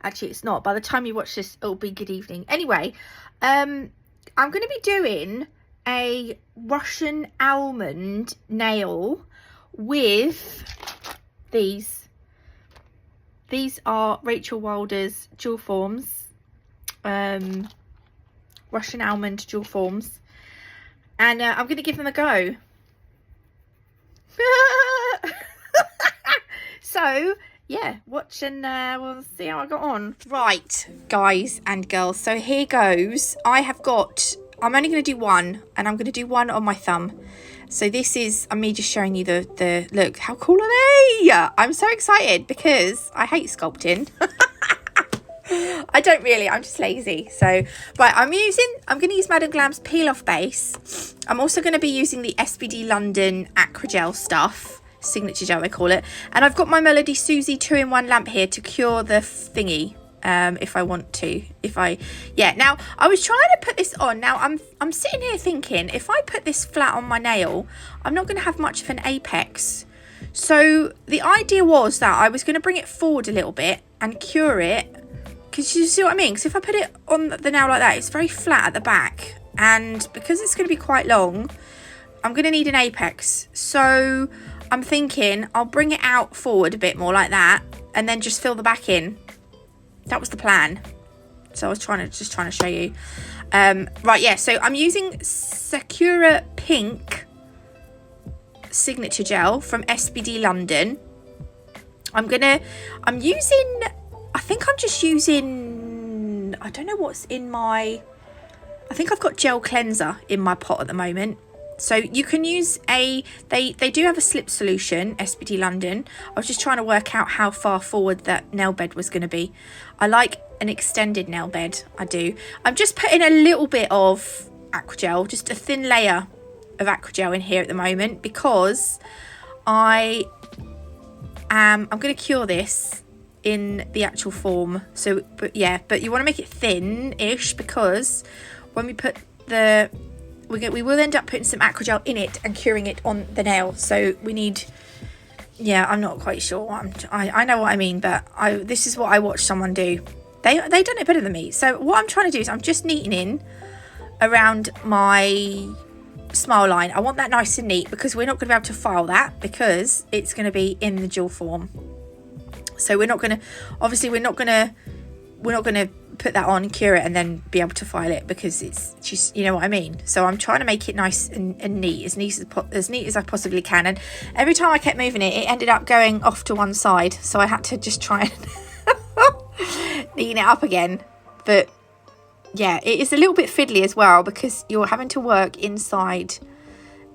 Actually, it's not. By the time you watch this, it'll be good evening. Anyway, I'm going to be doing a Russian almond nail with these. These are Rachael Wilders jewel forms. Russian almond jewel forms. And I'm going to give them a go. So, yeah, watch and we'll see how I got on. Right, guys and girls. So here goes. I'm only going to do one, and I'm going to do one on my thumb. So this is me just showing you the look. How cool are they? I'm so excited because I hate sculpting. I don't really, I'm just lazy. So, right, I'm going to use Madame Glam's peel off base. I'm also going to be using the SPD London Acrogel stuff. Signature gel they call it, and I've got my Melody Susie 2-in-1 lamp here to cure the thingy if I want to. Now I was trying to put this on. Now I'm sitting here thinking, if I put this flat on my nail, I'm not going to have much of an apex. So the idea was that I was going to bring it forward a little bit and cure it, because you see what I mean, because if I put it on the nail like that, it's very flat at the back, and because it's going to be quite long, I'm going to need an apex. So I'm thinking I'll bring it out forward a bit more like that, and then just fill the back in. That was the plan. So I was trying to show you. Right, yeah. So I'm using Sakura Pink Signature Gel from SPD London. I don't know what's in my. I think I've got gel cleanser in my pot at the moment. So you can use they do have a slip solution, SPD London. I was just trying to work out how far forward that nail bed was going to be. I like an extended nail bed, I do. I'm just putting a little bit of Acrogel, just a thin layer of Acrogel in here at the moment, because I'm going to cure this in the actual form. So, but you want to make it thin-ish, because when we put we will end up putting some Acrogel in it and curing it on the nail. So we need, I'm not quite sure. I know what I mean, but this is what I watched someone do. They done it better than me. So what I'm trying to do is I'm just kneading in around my smile line. I want that nice and neat, because we're not going to be able to file that, because it's going to be in the jewel form. So we're not going to put that on, cure it, and then be able to file it, because it's just, you know what I mean. So I'm trying to make it nice and neat, as neat as I possibly can. And every time I kept moving it, it ended up going off to one side. So I had to just try and neaten it up again. But yeah, it is a little bit fiddly as well, because you're having to work inside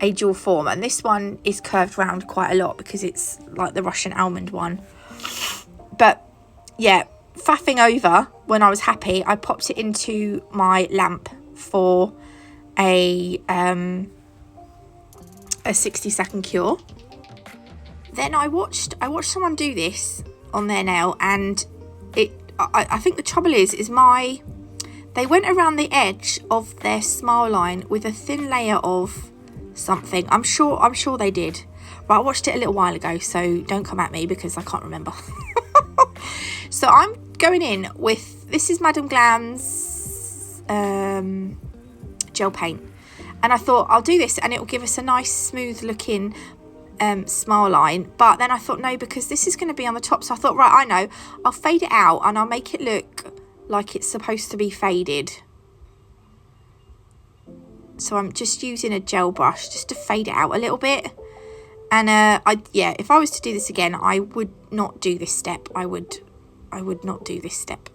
a jewel form, and this one is curved round quite a lot because it's like the Russian almond one. But yeah, faffing over, when I was happy, I popped it into my lamp for a 60-second cure. Then I watched someone do this on their nail, and I think the trouble is they went around the edge of their smile line with a thin layer of something. I'm sure they did. Right, I watched it a little while ago, so don't come at me because I can't remember. So I'm going in with, this is Madame Glam's gel paint, and I thought I'll do this and it will give us a nice smooth looking smile line. But then I thought, no, because this is going to be on the top, so I thought, right, I know, I'll fade it out and I'll make it look like it's supposed to be faded. So I'm just using a gel brush just to fade it out a little bit. And if I was to do this again, I would not do this step. I would not do this step.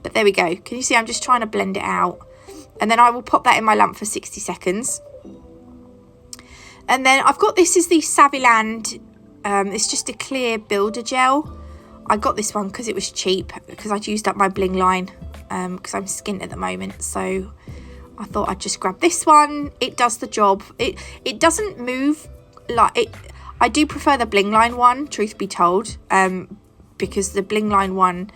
But there we go. Can you see I'm just trying to blend it out? And then I will pop that in my lamp for 60 seconds. And then I've got, this is the Saviland, it's just a clear builder gel. I got this one because it was cheap, because I'd used up my bling line, because I'm skint at the moment. So I thought I'd just grab this one. It does the job. It doesn't move like it. I do prefer the bling line one, truth be told, because the bling line one,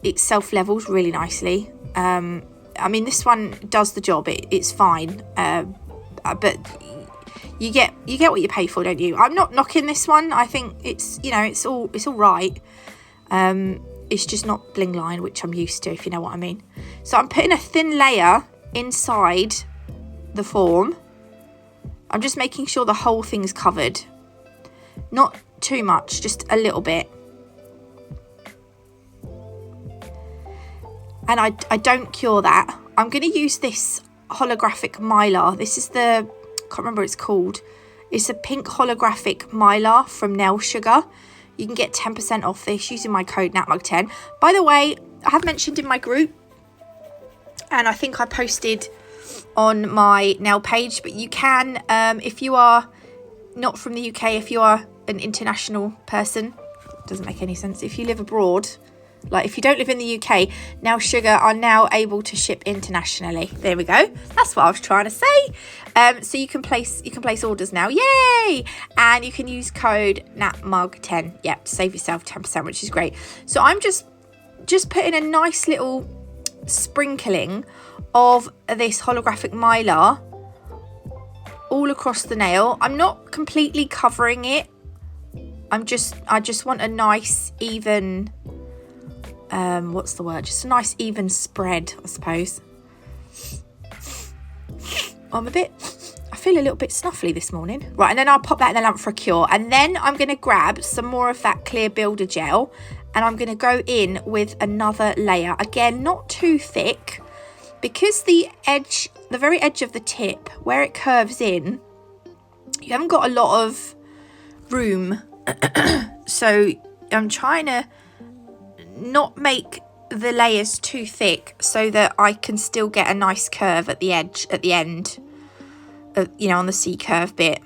it self levels really nicely. I mean, this one does the job. It's fine, but you get what you pay for, don't you? I'm not knocking this one. I think it's, you know, it's all right. It's just not bling line, which I'm used to, if you know what I mean. So I'm putting a thin layer inside the form. I'm just making sure the whole thing's covered. Not too much, just a little bit. And I don't cure that. I'm going to use this holographic mylar. This is the, I can't remember what it's called. It's a pink holographic mylar from Nail Sugar. You can get 10% off this using my code NATMUG10. By the way, I have mentioned in my group, and I think I posted on my nail page, but you can, if you are not from the UK, if you are an international person, doesn't make any sense, if you live abroad, like if you don't live in the UK, Nail Sugar are now able to ship internationally. There we go. That's what I was trying to say. So you can place orders now. Yay! And you can use code NATMUG10. Yep, save yourself 10%, which is great. So I'm just putting a nice little sprinkling of this holographic mylar all across the nail. I'm not completely covering it. I just want a nice even what's the word? Just a nice even spread, I suppose. I feel a little bit snuffly this morning. Right, and then I'll pop that in the lamp for a cure. And then I'm going to grab some more of that clear builder gel. And I'm going to go in with another layer. Again, not too thick. Because the very edge of the tip, where it curves in, you haven't got a lot of room. So I'm trying to not make the layers too thick so that I can still get a nice curve at the edge, at the end, you know, on the C curve bit.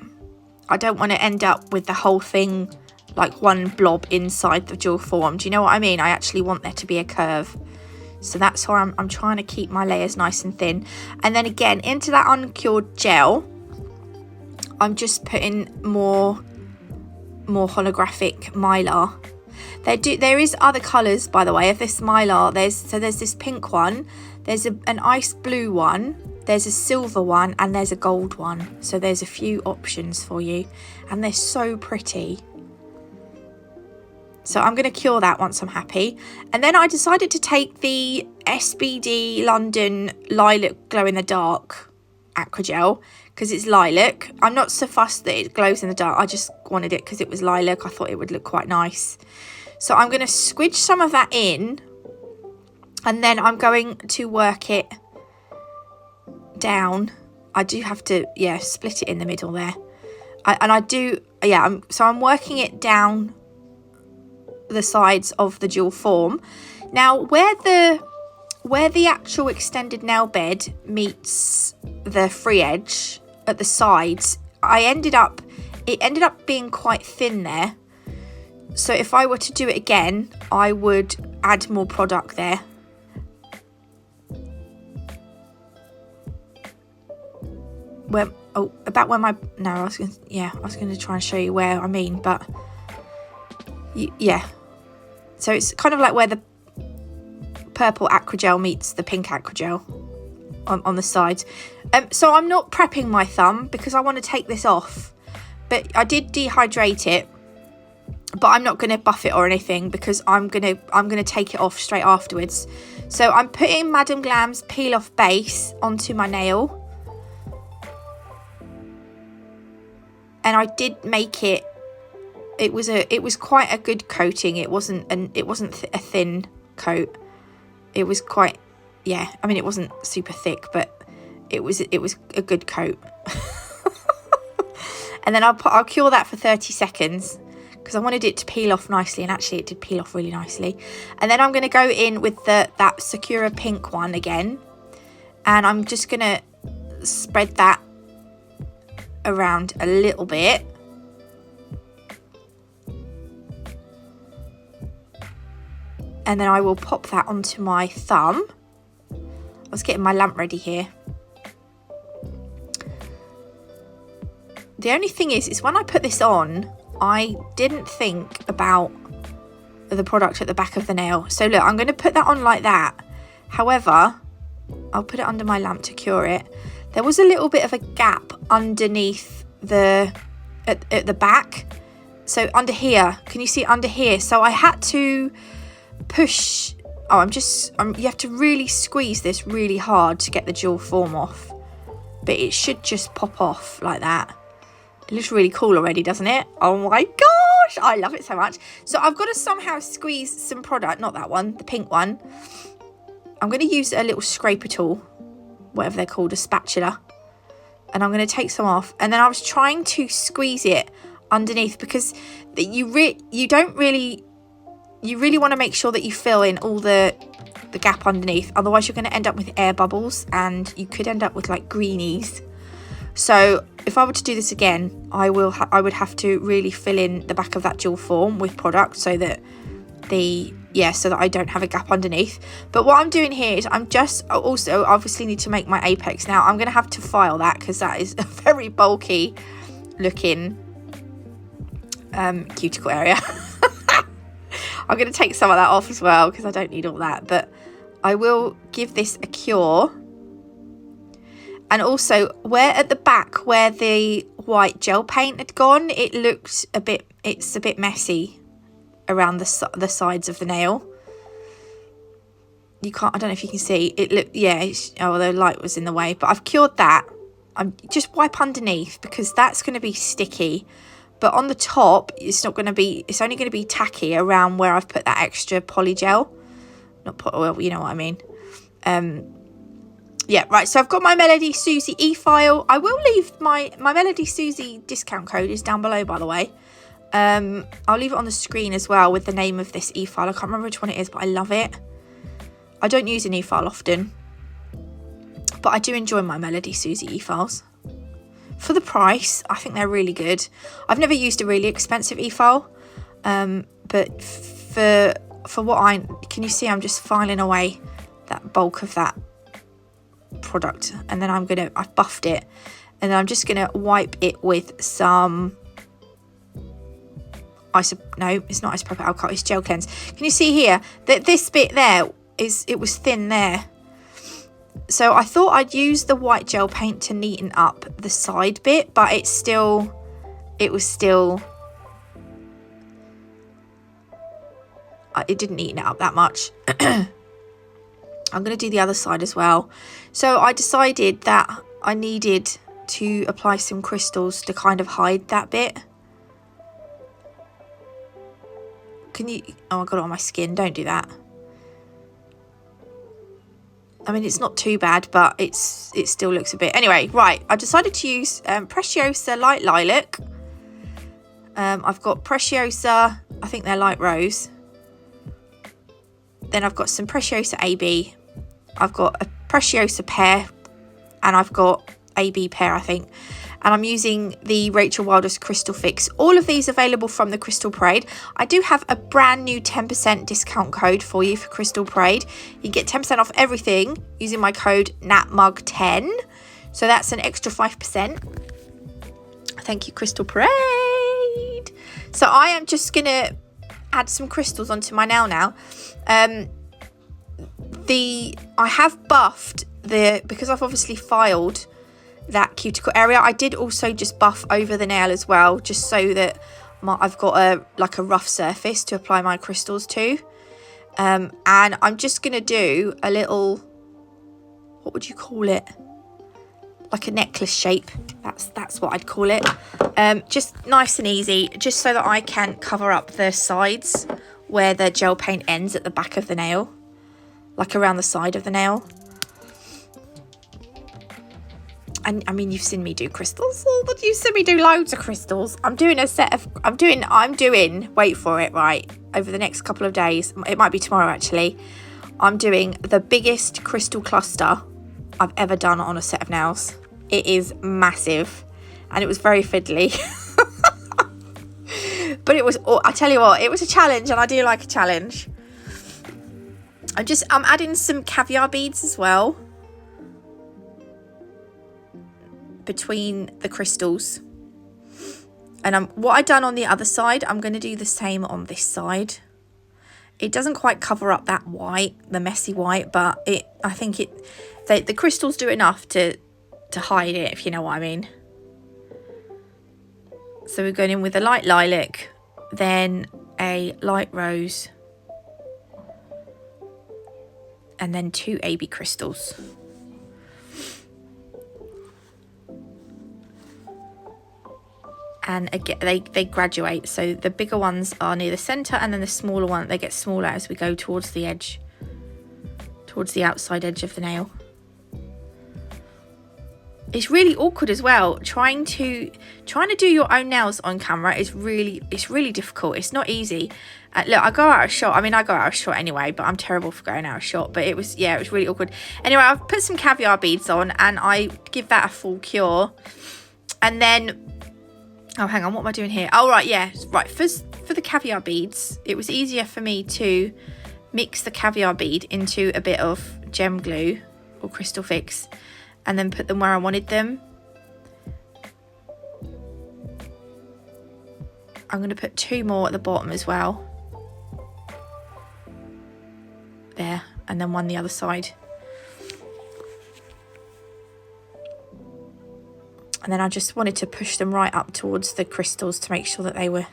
I don't want to end up with the whole thing like one blob inside the dual form. Do you know what I mean? I actually want there to be a curve. So that's why I'm trying to keep my layers nice and thin. And then again, into that uncured gel, I'm just putting more holographic mylar. There is other colours, by the way, of this mylar. There's this pink one, there's an ice blue one, there's a silver one, and there's a gold one. So there's a few options for you, and they're so pretty. So I'm going to cure that once I'm happy. And then I decided to take the SBD London Lilac Glow in the Dark Aquagel because it's lilac. I'm not so fussed that it glows in the dark. I just wanted it because it was lilac. I thought it would look quite nice. So I'm going to squidge some of that in, and then I'm going to work it down. I do have to, yeah, split it in the middle there. I'm working it down the sides of the dual form. Now, where the actual extended nail bed meets the free edge at the sides, it ended up being quite thin there. So if I were to do it again, I would add more product there. I was going to try and show you where I mean, but yeah. So it's kind of like where the purple aquagel meets the pink aquagel on the sides. So I'm not prepping my thumb because I want to take this off, but I did dehydrate it. But I'm not going to buff it or anything because I'm gonna take it off straight afterwards. So I'm putting Madame Glam's peel off base onto my nail, and I did make it. It was quite a good coating. It wasn't a thin coat. It was quite, yeah. I mean, it wasn't super thick, but it was a good coat. And then I'll cure that for 30 seconds. Because I wanted it to peel off nicely, and actually it did peel off really nicely. And then I'm going to go in with that Sakura pink one again, and I'm just going to spread that around a little bit. And then I will pop that onto my thumb. I was getting my lamp ready here. The only thing is when I put this on, I didn't think about the product at the back of the nail. So look, I'm going to put that on like that. However, I'll put it under my lamp to cure it. There was a little bit of a gap underneath the at the back. So under here, can you see under here? So I had to push. Oh, you have to really squeeze this really hard to get the dual form off. But it should just pop off like that. It looks really cool already, doesn't it? Oh my gosh, I love it so much. So I've got to somehow squeeze some product, not that one, the pink one. I'm going to use a little scraper tool, whatever they're called, a spatula. And I'm going to take some off. And then I was trying to squeeze it underneath because you really want to make sure that you fill in all the gap underneath. Otherwise, you're going to end up with air bubbles and you could end up with like greenies. So if I were to do this again, I would have to really fill in the back of that dual form with product so that I don't have a gap underneath. But what I'm doing here is I'm just also obviously need to make my apex. Now I'm going to have to file that because that is a very bulky looking cuticle area. I'm going to take some of that off as well because I don't need all that, but I will give this a cure. And also where at the back where the white gel paint had gone, it's a bit messy around the sides of the nail. I don't know if you can see it. The light was in the way, but I've cured that. I'm just wipe underneath because that's going to be sticky. But on the top, it's only going to be tacky around where I've put that extra poly gel. Well, you know what I mean. Yeah, right, so I've got my Melody Susie e-file. I will leave my Melody Susie discount code is down below, by the way. I'll leave it on the screen as well with the name of this e-file. I can't remember which one it is, but I love it. I don't use an e-file often, but I do enjoy my Melody Susie e-files. For the price, I think they're really good. I've never used a really expensive e-file, but for what can you see I'm just filing away that bulk of that product, and then I've buffed it, and then I'm just gonna wipe it with some no, it's not isopropyl alcohol, it's gel cleanse. Can you see here that this bit there it was thin there? So I thought I'd use the white gel paint to neaten up the side bit, but it didn't neaten it up that much. I'm going to do the other side as well. So I decided that I needed to apply some crystals to kind of hide that bit. Oh, I got it on my skin. Don't do that. I mean, it's not too bad, but it still looks a bit. Anyway, right. I decided to use Preciosa Light Lilac. I've got Preciosa, I think they're light rose. Then I've got some Preciosa AB. I've got a Preciosa pear, and I've got AB pear, I think. And I'm using the Rachael Wilders Crystal Fix. All of these available from the Crystal Parade. I do have a brand new 10% discount code for you for Crystal Parade. You get 10% off everything using my code NATMUG10. So that's an extra 5%. Thank you, Crystal Parade. So I am just going to add some crystals onto my nail now. I have buffed because I've obviously filed that cuticle area. I did also just buff over the nail as well, just so that I've got a rough surface to apply my crystals to. And I'm just gonna do a little, what would you call it? Like a necklace shape. That's what I'd call it. Just nice and easy, just so that I can cover up the sides where the gel paint ends at the back of the nail, like around the side of the nail. And I mean, you've seen me do crystals. You've seen me do loads of crystals. I'm doing, wait for it, right, over the next couple of days. It might be tomorrow, actually. I'm doing the biggest crystal cluster I've ever done on a set of nails. It is massive, and it was very fiddly. But I tell you what, it was a challenge, and I do like a challenge. I'm adding some caviar beads as well between the crystals. And what I done on the other side, I'm going to do the same on this side. It doesn't quite cover up that white, the messy white, but I think the crystals do enough to hide it, if you know what I mean. So we're going in with a light lilac, then a light rose, and then 2 AB crystals. And again, they graduate, so the bigger ones are near the center, and then the smaller one, they get smaller as we go towards the edge, towards the outside edge of the nail. It's really awkward as well. Trying to do your own nails on camera is really difficult. It's not easy. Look, I go out of shot. I mean, I go out of shot anyway, but I'm terrible for going out of shot. But it was really awkward. Anyway, I've put some caviar beads on, and I give that a full cure, and then. Oh, hang on, what am I doing here? Oh, right, yeah, right. For the caviar beads, it was easier for me to mix the caviar bead into a bit of gem glue or crystal fix and then put them where I wanted them. I'm going to put 2 more at the bottom as well. There, and then 1 the other side. And then I just wanted to push them right up towards the crystals to make sure that they were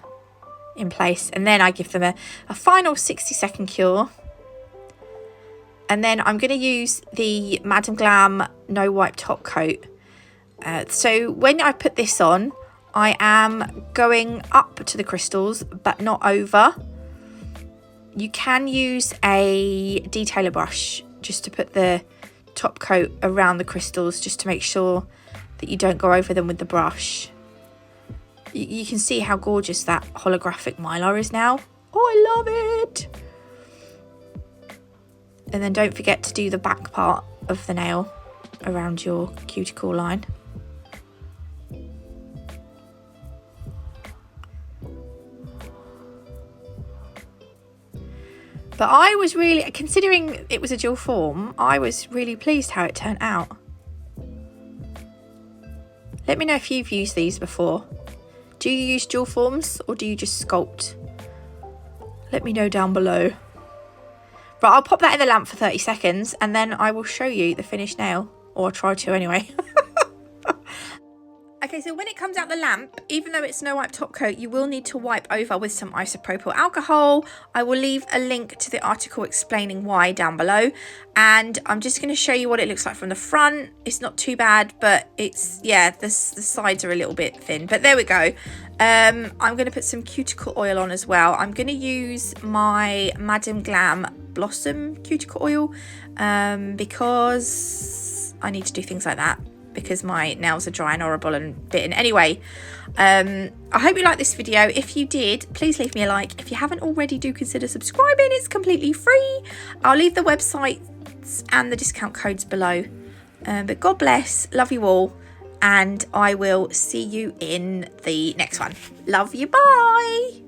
in place. And then I give them a final 60-second cure. And then I'm going to use the Madam Glam No Wipe Top Coat. So when I put this on, I am going up to the crystals, but not over. You can use a detailer brush just to put the top coat around the crystals, just to make sure that you don't go over them with the brush. You can see how gorgeous that holographic mylar is now. Oh, I love it. And then don't forget to do the back part of the nail around your cuticle line. But I was really, considering it was a dual form, I was really pleased how it turned out. Let me know if you've used these before. Do you use dual forms or do you just sculpt? Let me know down below. Right, I'll pop that in the lamp for 30 seconds and then I will show you the finished nail. Or I'll try to anyway. Okay, so when it comes out the lamp, even though it's no wipe top coat, you will need to wipe over with some isopropyl alcohol. I will leave a link to the article explaining why down below. And I'm just going to show you what it looks like from the front. It's not too bad, but it's, yeah, the sides are a little bit thin. But there we go. I'm going to put some cuticle oil on as well. I'm going to use my Madam Glam Blossom cuticle oil because I need to do things like that, because my nails are dry and horrible and bitten. Anyway, I hope you liked this video. If you did, please leave me a like. If you haven't already, do consider subscribing. It's completely free. I'll leave the websites and the discount codes below. But God bless, love you all, and I will see you in the next one. Love you, bye.